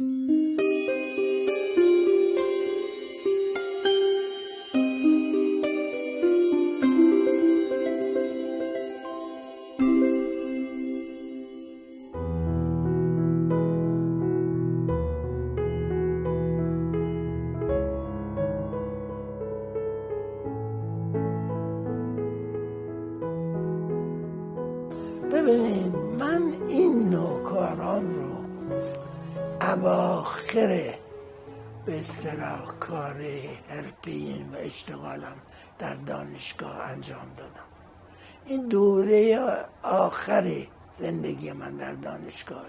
ببینید، من این نوع کاران رو اواخر به اصطلاح کار حرفه‌ای و اشتغالم در دانشگاه انجام دادم. این دوره آخر زندگی من در دانشگاه،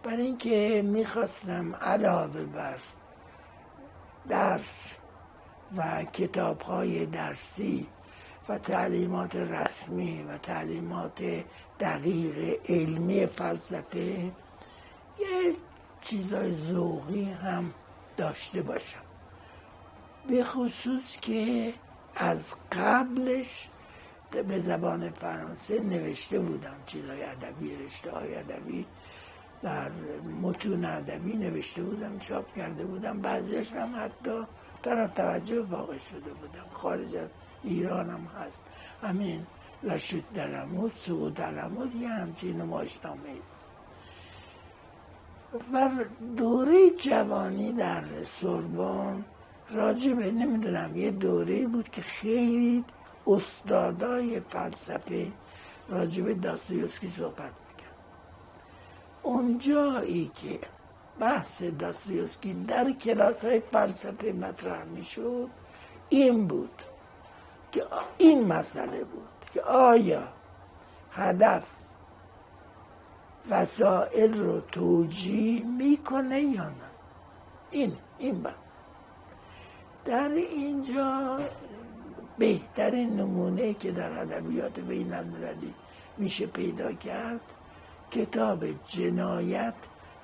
برای اینکه میخواستم علاوه بر درس و کتاب‌های درسی و تعلیمات رسمی و تعلیمات دقیق علمی فلسفه، یه چیزای ذوقی هم داشته باشم. به خصوص که از قبلش به زبان فرانسه نوشته بودم چیزای ادبی، رشته های ادبی در متون ادبی نوشته بودم، چاپ کرده بودم، بعضیش هم حتی طرف توجه واقع شده بودم، خارج از ایران هم هست. همین لشوت دلموت، سقوط دلموت یه همچین نمایشنامه است. و دوره جوانی در سوربن راجبه نمیدونم یه دوره بود که خیلی استادای فلسفه راجبه داستایوفسکی صحبت میکرد. اونجایی که بحث داستایوفسکی در کلاس های فلسفه مطرح میشد، این بود که این مسئله بود که آیا هدف وسائل رو توجیه میکنه یا نه. این بحث در اینجا بهترین نمونه که در ادبیات بین المللی میشه پیدا کرد کتاب جنایت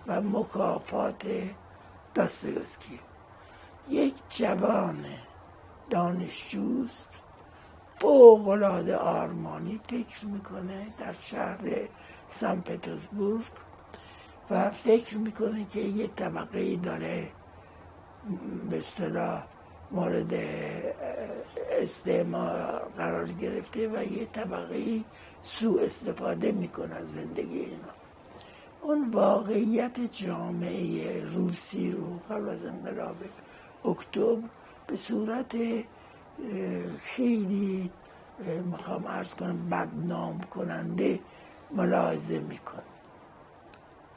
و مکافات داستایوفسکی. یک جوان دانشجوست، فوق‌العاده آرمانی فکر میکنه در شهر سن پترزبورگ و فکر میکنه که یه طبقه‌ای داره به اصطلاح مورد استعمار قرار گرفته و یه طبقه‌ای سوء استفاده میکنه از زندگی اینا. اون واقعیت جامعه روسی رو قبل از انقلاب اکتبر به صورت خیلی میخوام عرض کنم بدنام کننده ملاحظه میکنه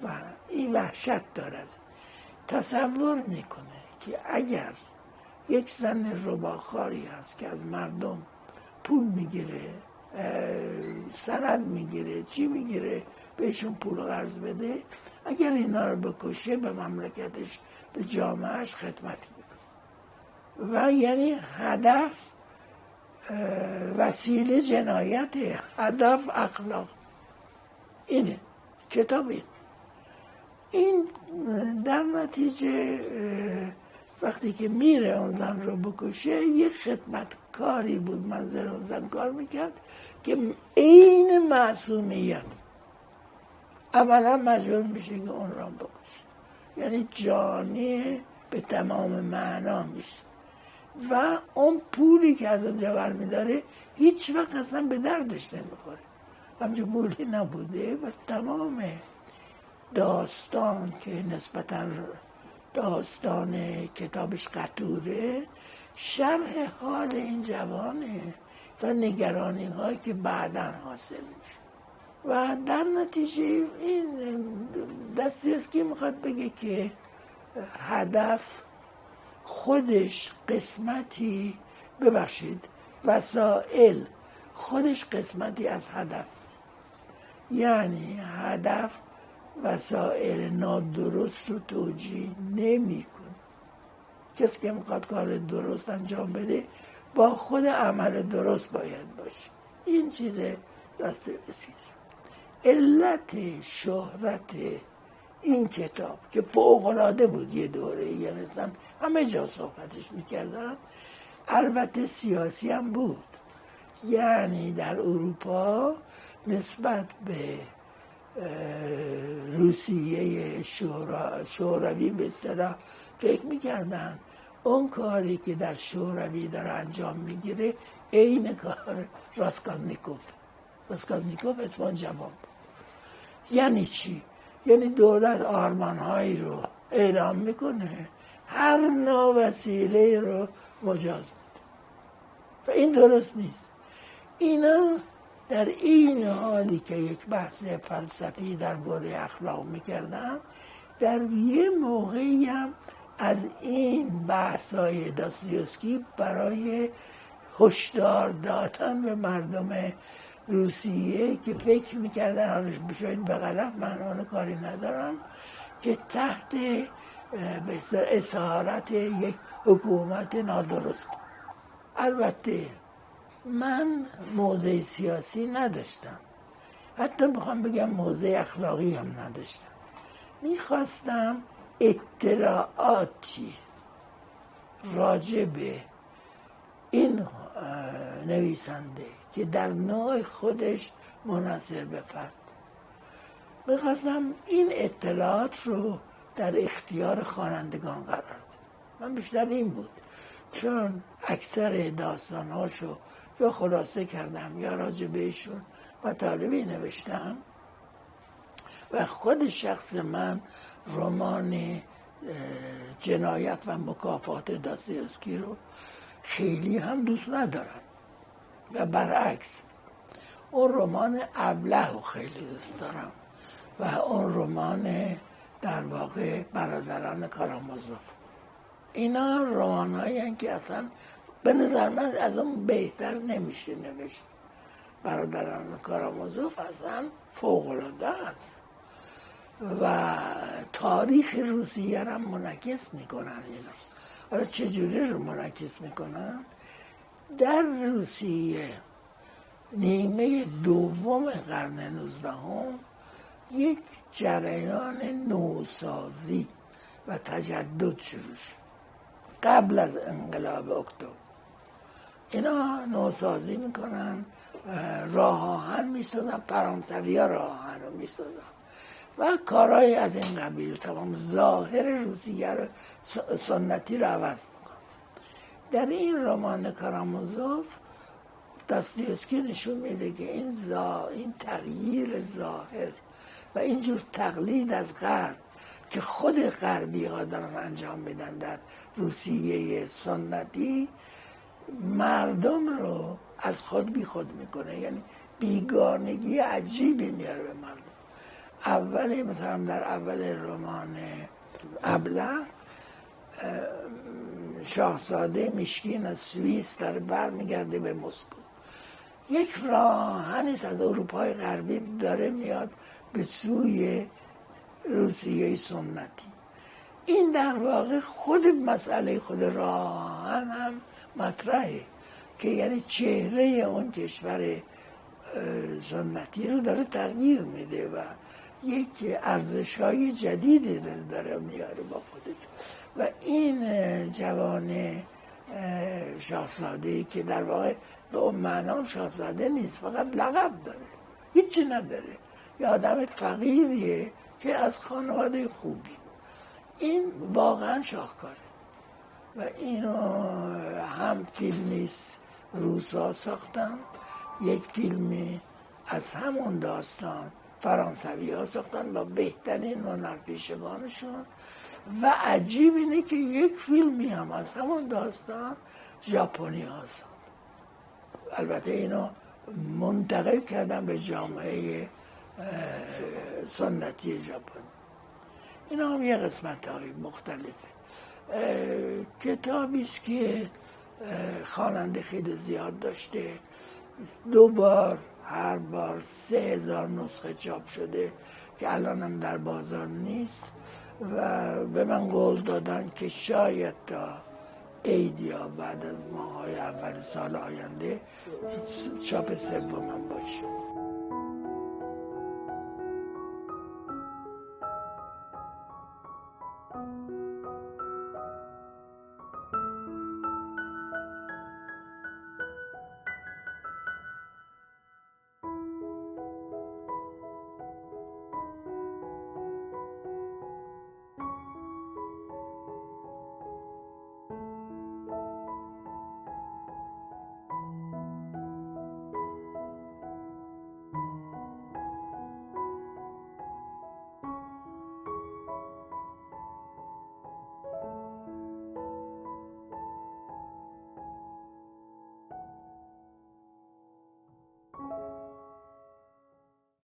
و این وحشت دارد. تصور میکنه که اگر یک زن رباخاری هست که از مردم پول میگیره، سند میگیره، چی میگیره، بهشون پول قرض بده، اگر اینا رو بکشه به مملکتش، به جامعهش خدمت میکنه. و یعنی هدف وسیله جنایت، هدف اخلاق. اینه کتاب. این در نتیجه وقتی که میره اون زن رو بکشه، یه خدمتکاری بود منزل اون زن کار میکرد که عین معصومیت اولا مجبور میشه که اون رو بکشه، یعنی جانی به تمام معنا میشه و اون پولی که از اونجا برمیداره هیچ وقت اصلا به دردش نمیخوره، همچه پولی نبوده. و تمام داستان که نسبتاً داستان کتابش قطوره، شرح حال این جوانه و نگرانی هایی که بعداً حاصل میشه. و در نتیجه این داستایوفسکی میخواد بگه که هدف خودش قسمتی، ببخشید، وسائل خودش قسمتی از هدف، یعنی هدف وسائل نادرست رو توجیه نمی کنه. کسی که میخواد کار درست انجام بده با خود عمل درست باید باشه. این چیز داستایوفسکی است. علت شهرت این کتاب که فوق‌العاده بود یه دوره، یعنی همه جا صحبتش میکردن، البته سیاسی هم بود. یعنی در اروپا نسبت به روسیه شوروی به اصطلاح فکر میکردن اون کاری که در شوروی داره انجام میگیره عین کار راسکولنیکوف اسم جوان. یعنی چی؟ یعنی دولت آرمانهایی رو اعلام میکنه، هر نوع وسیله رو مجاز میده و این درست نیست. اینا در این حالی که یک بحث فلسفی درباره اخلاق میکردن، در یه موقعی هم از این بحث‌های داستایوفسکی برای هشدار دادن به مردم روسیه که فکر میکردن، حالا شاید به غلط، من اون کاری ندارم، که تحت به اسارت یک حکومت نادرست. البته من موضع سیاسی نداشتم، حتی میخوام بگم موضع اخلاقی هم نداشتم. میخواستم اطلاعاتی راجع به این نویسنده که در نوع خودش منحصر به فرد، میخواستم این اطلاعات رو در اختیار خوانندگان قرار بدم. من بیشتر این بود، چون اکثر داستانهاشو یا خلاصه کردم یا راجع بهشون مطالبی نوشتم و خود شخص من رمان جنایت و مکافات داستایوفسکی رو خیلی هم دوست ندارم و برعکس اون رمان ابله رو خیلی دوست دارم و اون رمان در واقع برادران کارامازوف. اینا رمان‌هایی هستند که اصلا به نظر من از اون بهتر نمیشه نوشت. برادران کارامازوف اصلا فوق‌العاده است و تاریخ روسیه را منعکس میکنن. اینا حالا چجوری رو منعکس میکنن؟ در روسیه نیمه دوم قرن 19 یک جریان نوسازی و تجدد شروع شد. قبل از انقلاب اکتبر اینا نوسازی میکنن، راه آهن میسازن، فرانسوی ها راه آهن رو میسازن و کارهای از این قبیل. تمام ظاهر روسیه رو سنتی رو عوض میکنن. در این رمان کارامازوف داستایوفسکی نشون میده که این تغییر ظاهر و اینجور تقلید از غرب که خود غربی ها دارن انجام میدن در روسیه سنتی، مردم رو از خود بی خود میکنه، یعنی بیگانگی عجیبی میاره به مردم. مثلا در اول رمان ابله شاهزاده میشکین از سوئیس داره برمیگرده به مسکو، یک راهنی از اروپای غربی داره میاد به سوی روسیه سنتی. این در واقع خود مسئله خود راهن هم مطرحه که یعنی چهره اون کشور سنتی رو داره تغییر میده و یک ارزش‌های جدیدی داره میاره با خودش. و این جوان شاهزاده که در واقع به اون معنا شاهزاده نیست، فقط لقب داره، هیچی نداره، یه آدم فقیریه که از خانواده خوبی. این واقعا شاهکاره و اینو هم فیلمیست روسا ساختن، یک فیلمی از همون داستان فرانسوی ها ساختن با بهترین هنرپیشگانشون و عجیب اینه که یک فیلمی هم از همون داستان ژاپنی ها ساختن. البته اینو منتقل کردن به جامعه سنتی ژاپنی. اینا هم یه قسمت های مختلفه. کتابی است که خواننده خیلی زیاد داشته، 2 بار، هر بار 3000 نسخه چاپ شده که الان هم در بازار نیست و به من قول دادن که شاید تا عید یا بعد از ماه‌های اول سال آینده چاپ 3 باشه.